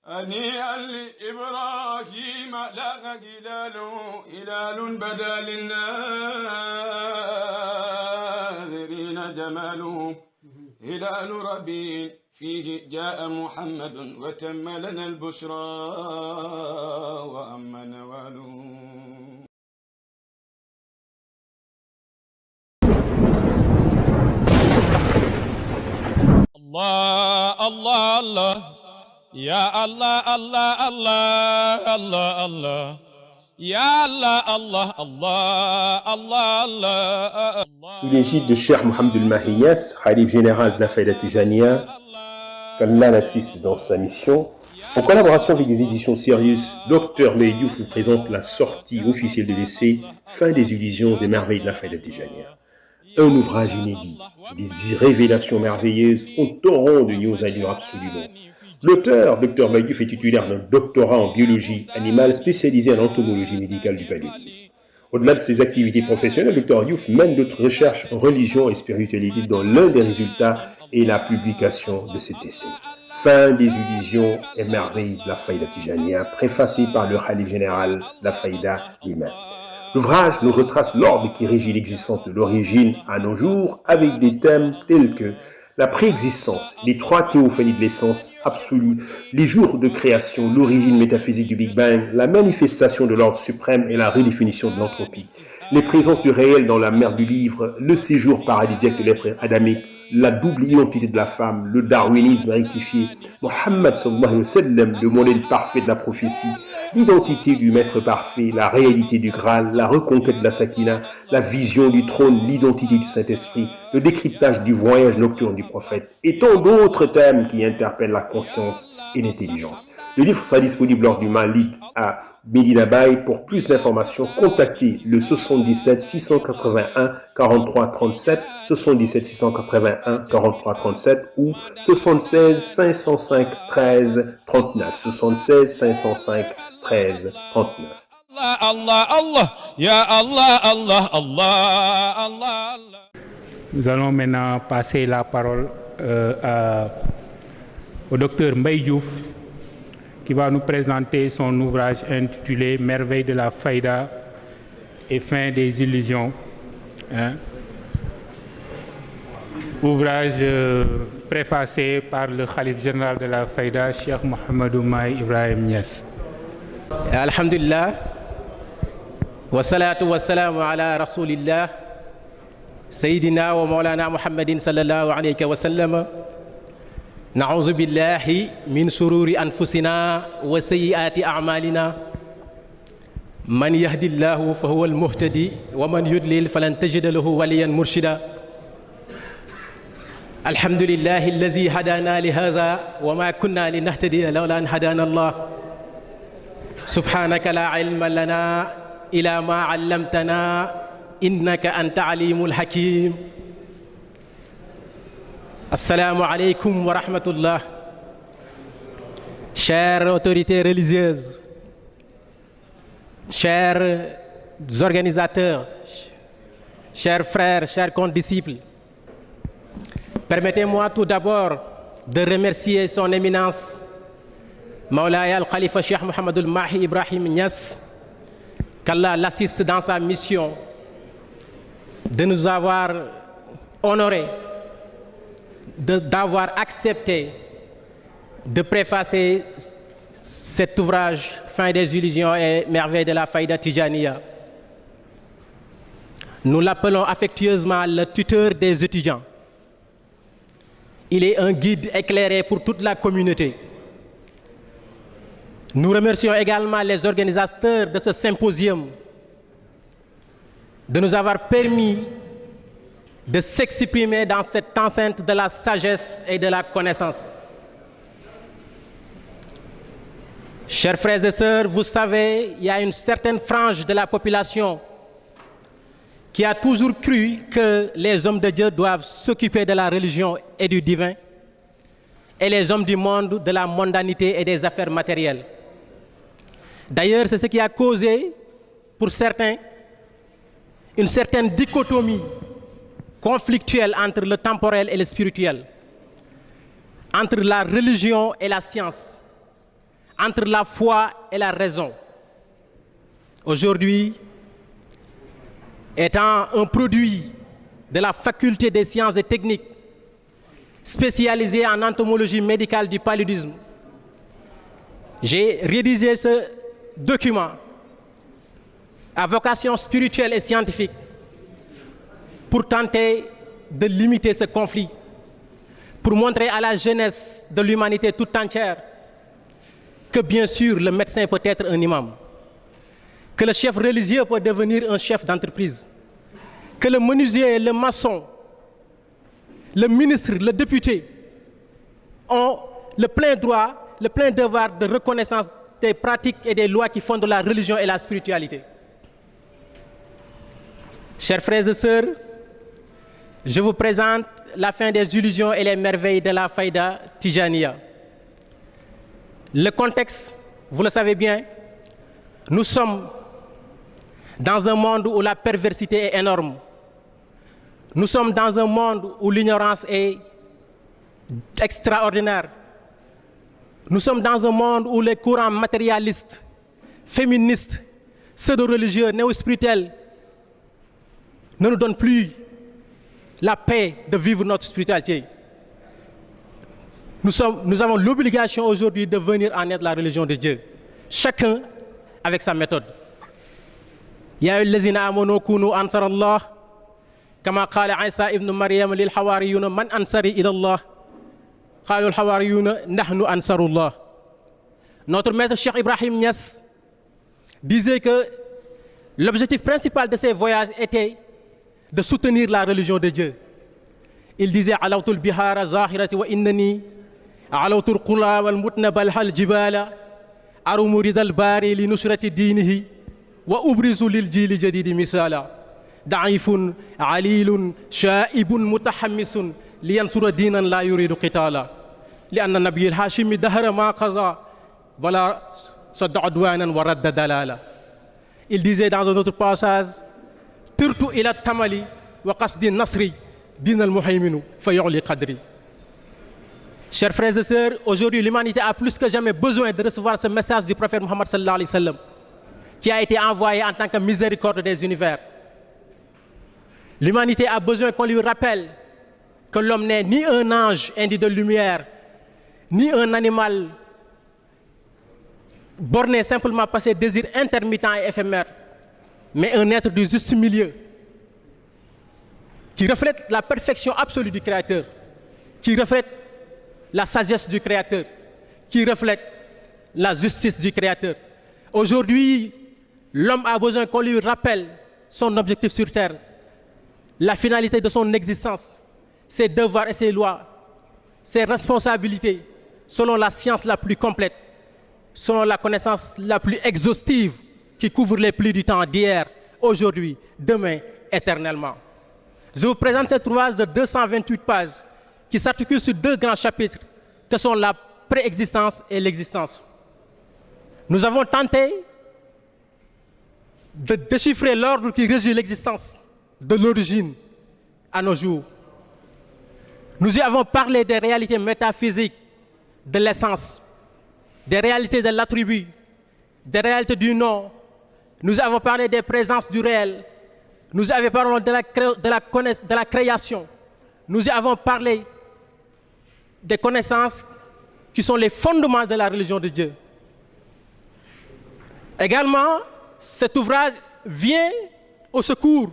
هنيئا لإبراهيم لا هلال بدا للناظرين جماله هلال ربيع فيه جاء محمد وتم لنا البشرى وأما نواله. الله الله الله يا الله الله الله الله الله يا الله الله الله الله الله. Sous l'égide de Cheikh Mohamed El-Mahi Niasse, Khalif général de la Faïda Tijaniyya, qu'Allah l'assiste dans sa mission, en collaboration avec les éditions Sirius, Dr Mbaye Diouf vous présente la sortie officielle de l'essai Fin des illusions et merveilles de la Faïda Tijaniyya. Un ouvrage inédit, des révélations merveilleuses, un torrent de news à lire absolument. L'auteur, Dr Mbaye Diouf, est titulaire d'un doctorat en biologie animale spécialisé en entomologie médicale du paludisme. Au-delà de ses activités professionnelles, Dr Diouf mène d'autres recherches en religion et spiritualité dont l'un des résultats est la publication de cet essai. Fin des illusions et merveilles de la Faïda Tijaniyya, préfacé par le Khalif général de la Faïda lui-même. L'ouvrage nous retrace l'ordre qui régit l'existence de l'origine à nos jours avec des thèmes tels que la préexistence, les trois théophanies de l'essence absolue, les jours de création, l'origine métaphysique du Big Bang, la manifestation de l'ordre suprême et la redéfinition de l'entropie, les présences du réel dans la mer du livre, le séjour paradisiaque de l'être adamique, la double identité de la femme, le darwinisme rectifié, Mohammed sallallahu alayhi wa sallam, le modèle parfait de la prophétie, l'identité du maître parfait, la réalité du Graal, la reconquête de la Sakina, la vision du trône, l'identité du Saint-Esprit, le décryptage du voyage nocturne du prophète et tant d'autres thèmes qui interpellent la conscience et l'intelligence. Le livre sera disponible lors du Malik à Medina Bay. Pour plus d'informations, contactez le 77 681 43 37, 77 681 43 37 ou 76 505 13 39, 76 505 13 39. Allah Allah ya Allah Allah Allah Allah. Nous allons maintenant passer la parole au docteur Mbaye Diouf qui va nous présenter son ouvrage intitulé Merveilles de la Faïda et fin des illusions. Ouvrage préfacé par le Khalif général de la Faïda, Cheikh Mohamed El-Mahi Ibrahim Niasse. Alhamdulillah wa salatu wa salamu ala rasulillah Sayyidina wa Mawlana Muhammadin sallallahu alayhi wa sallam. Na'udhu billahi min shururi anfusina wa sayyiati a'malina. Man yahdillahu fahuwa al-muhtadi wa man yudlil falan tajida lahu waliyan murshida. Alhamdulillahi allazi hadana li hadha wa ma kunna linahtadiya lawla an hadana Allah. Subhanaka la ilma lana ila ma 'allamtana innaka anta alimul hakim. Assalamu alaikum wa rahmatullah. Chères autorités religieuses, chers organisateurs, chers frères, chers condisciples, permettez-moi tout d'abord de remercier son éminence Mawlaya Al-Khalifa Cheikh Mohamed El-Mahi Ibrahim Niasse, qu'Allah l'assiste dans sa mission, de nous avoir honorés, d'avoir accepté de préfacer cet ouvrage Fin des illusions et merveilles de la Faïda Tijaniyya. Nous l'appelons affectueusement le tuteur des étudiants. Il est un guide éclairé pour toute la communauté. Nous remercions également les organisateurs de ce symposium de nous avoir permis de s'exprimer dans cette enceinte de la sagesse et de la connaissance. Chers frères et sœurs, vous savez, il y a une certaine frange de la population qui a toujours cru que les hommes de Dieu doivent s'occuper de la religion et du divin, et les hommes du monde de la mondanité et des affaires matérielles. D'ailleurs, c'est ce qui a causé, pour certains, une certaine dichotomie conflictuelle entre le temporel et le spirituel, entre la religion et la science, entre la foi et la raison. Aujourd'hui, étant un produit de la faculté des sciences et techniques, spécialisé en entomologie médicale du paludisme, j'ai rédigé ce document à vocation spirituelle et scientifique pour tenter de limiter ce conflit, pour montrer à la jeunesse de l'humanité toute entière que bien sûr le médecin peut être un imam, que le chef religieux peut devenir un chef d'entreprise, que le menuisier, le maçon, le ministre, le député ont le plein droit, le plein devoir de reconnaissance des pratiques et des lois qui fondent la religion et la spiritualité. Chers frères et sœurs, je vous présente la fin des illusions et les merveilles de la Faïda Tijaniya. Le contexte, vous le savez bien, nous sommes dans un monde où la perversité est énorme. Nous sommes dans un monde où l'ignorance est extraordinaire. Nous sommes dans un monde où les courants matérialistes, féministes, pseudo-religieux, néo-spirituels ne nous donnent plus la paix de vivre notre spiritualité. Nous avons l'obligation aujourd'hui de venir en aide à la religion de Dieu, chacun avec sa méthode. Ya ayyuhallazina amanu kunu ansarallah kama qala Isa ibn Maryam lil hawariyuna man ansari ila Allah qalu al hawariyuna nahnu ansarullah. Notre maître Cheikh Ibrahim Niass disait que l'objectif principal de ses voyages était de soutenir la religion de Dieu. Il disait alawtul bihara zahirati wa innani alawtul qura wal mutnabal hal jibala arumu ridal bari li nusrati dinihi wa ubrizu lil jili jadidi misala da'ifun alilun sha'ibun mutahammisun liyansura dinan la yuridu qitala lianna nabiy al-hashimi dahara ma qaza wala sadda adwanan wa radda dalala. Il disait dans un autre passage tirtu ila tamali wa qasdi nasri din al-muhayminu fa yu'li qadri. Chers frères et sœurs, aujourd'hui l'humanité a plus que jamais besoin de recevoir ce message du prophète Muhammad sallallahu alayhi wa sallam, qui a été envoyé en tant que miséricorde des univers. L'humanité a besoin qu'on lui rappelle que l'homme n'est ni un ange indigne de lumière, ni un animal borné simplement par ses désirs intermittents et éphémères, mais un être du juste milieu, qui reflète la perfection absolue du Créateur, qui reflète la sagesse du Créateur, qui reflète la justice du Créateur. Aujourd'hui, l'homme a besoin qu'on lui rappelle son objectif sur terre, la finalité de son existence, ses devoirs et ses lois, ses responsabilités, selon la science la plus complète, selon la connaissance la plus exhaustive qui couvre les plis du temps d'hier, aujourd'hui, demain, éternellement. Je vous présente cette ouvrage de 228 pages qui s'articule sur deux grands chapitres que sont la préexistence et l'existence. Nous avons tenté de déchiffrer l'ordre qui régit l'existence de l'origine à nos jours. Nous y avons parlé des réalités métaphysiques de l'essence, des réalités de l'attribut, des réalités du nom. Nous avons parlé des présences du réel. Nous avons parlé de la création. Nous y avons parlé des connaissances qui sont les fondements de la religion de Dieu. Également, cet ouvrage vient au secours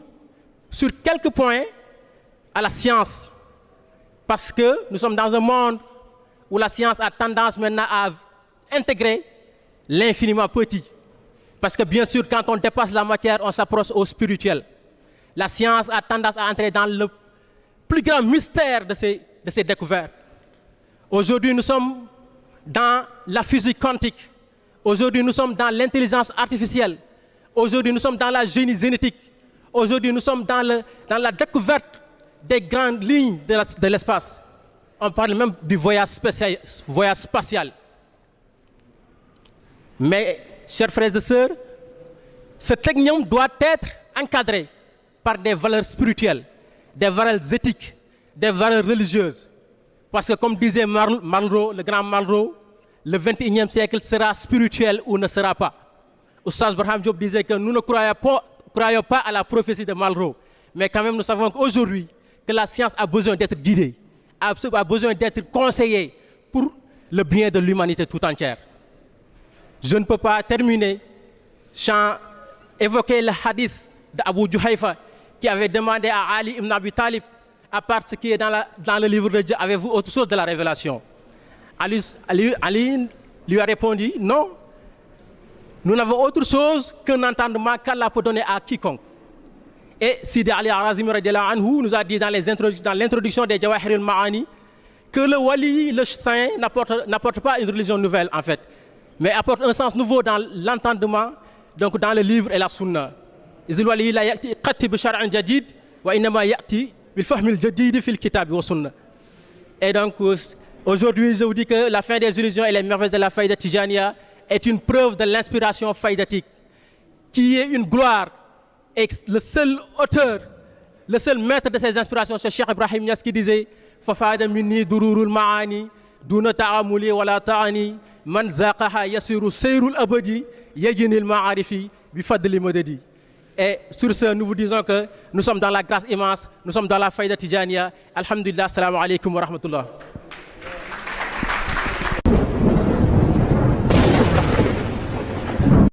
sur quelques points à la science, parce que nous sommes dans un monde où la science a tendance maintenant à intégrer l'infiniment petit. Parce que bien sûr, quand on dépasse la matière, on s'approche au spirituel. La science a tendance à entrer dans le plus grand mystère de ces découvertes. Aujourd'hui, nous sommes dans la physique quantique. Aujourd'hui, nous sommes dans l'intelligence artificielle. Aujourd'hui, nous sommes dans la génie génétique. Aujourd'hui, nous sommes dans la découverte des grandes lignes de l'espace. On parle même du voyage spatial. Mais, chers frères et sœurs, ce technium doit être encadré par des valeurs spirituelles, des valeurs éthiques, des valeurs religieuses. Parce que comme disait Malraux, le grand Malraux, le 21e siècle sera spirituel ou ne sera pas. Oustaz Barham Diop disait que nous ne croyons pas à la prophétie de Malraux, mais quand même nous savons qu'aujourd'hui, que la science a besoin d'être guidée, a besoin d'être conseillée pour le bien de l'humanité tout entière. Je ne peux pas terminer sans évoquer le hadith d'Abu Juhayfa qui avait demandé à Ali ibn Abi Talib, à part ce qui est dans le livre de Dieu, avez-vous autre chose de la révélation? Ali lui a répondu, non, nous n'avons autre chose qu'un entendement qu'Allah peut donner à quiconque. Et Sidi Ali Al-Razimi radiallahu anhu nous a dit dans l'introduction des Jawahir al-Ma'ani que le wali, le saint, n'apporte pas une religion nouvelle en fait, mais apporte un sens nouveau dans l'entendement, donc dans le livre et la sunna. إذ الولي لا يأتي قط بشرع جديد وإنما يأتي بالفهم الجديد في الكتاب والسنة. Et donc aujourd'hui je vous dis que la fin des illusions et les merveilles de la faïda Tijaniya est une preuve de l'inspiration faïdatique qui est une gloire. Et le seul auteur, le seul maître de ces inspirations, c'est Cheikh Ibrahim Niass qui disait Fafada minni dururul ma'ani duna ta'amuli wala ta'ani man zaqaha yasiru sayrul abadi yajinil ma'arifi bi fadli madadi. Et sur ce, nous vous disons que nous sommes dans la grâce immense, nous sommes dans la faïda Tijaniya. Alhamdulillah, assalamu alaikum wa rahmatullah.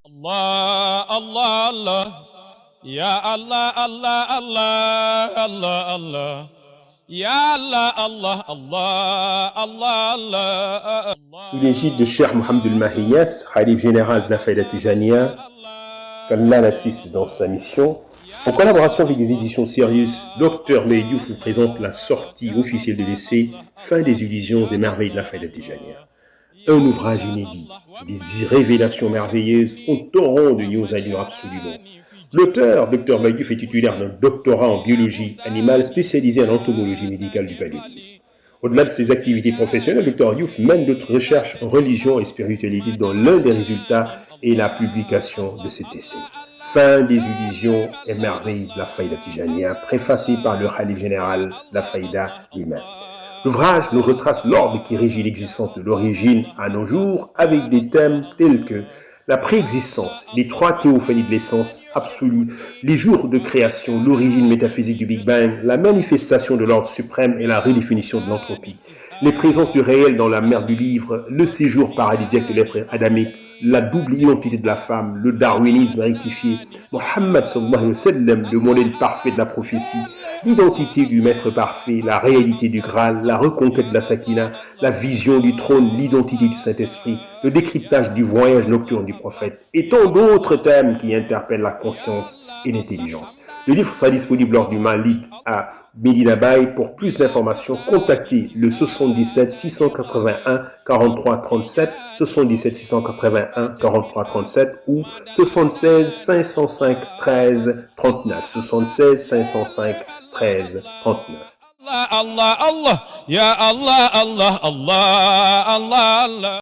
Allah, Allah, Allah. Ya Allah, Allah, Allah, Allah, Allah. Ya Allah, Allah, Allah, Allah, Allah. Sous l'égide de Cheikh Mohamed Mahi Niass, Khalif général de la Faïda Tijaniya, qu'Allah l'assiste dans sa mission, en collaboration avec les éditions Sirius, Dr Mbaye Diouf vous présente la sortie officielle de l'essai Fin des illusions et merveilles de la Faïda Tijaniya. Un ouvrage inédit, des révélations merveilleuses, un torrent de news à lire absolument. L'auteur, Dr Mbaye Diouf, est titulaire d'un doctorat en biologie animale spécialisé en entomologie médicale du paludisme. Au-delà de ses activités professionnelles, Dr Diouf mène d'autres recherches en religion et spiritualité dont l'un des résultats est la publication de cet essai. Fin des illusions et merveilles de la Faïda Tijaniya, préfacé par le Khalif général de la Faïda lui-même. L'ouvrage nous retrace l'ordre qui régit l'existence de l'origine à nos jours avec des thèmes tels que la préexistence, les trois théophanies de l'essence absolue, les jours de création, l'origine métaphysique du Big Bang, la manifestation de l'ordre suprême et la redéfinition de l'entropie, les présences du réel dans la mer du livre, le séjour paradisiaque de l'être adamique, la double identité de la femme, le darwinisme rectifié, Mohammed sallallahu alayhi wa sallam, le modèle parfait de la prophétie, l'identité du maître parfait, la réalité du Graal, la reconquête de la Sakina, la vision du trône, l'identité du Saint-Esprit, le décryptage du voyage nocturne du prophète et tant d'autres thèmes qui interpellent la conscience et l'intelligence. Le livre sera disponible lors du Maalid à Medina Baye. Pour plus d'informations, contactez le 77 681 43 37, 77 681 43 37 ou 76 505 13 39, 76 505 13 39. Allah, Allah, Allah. Ya Allah, Allah, Allah, Allah, Allah.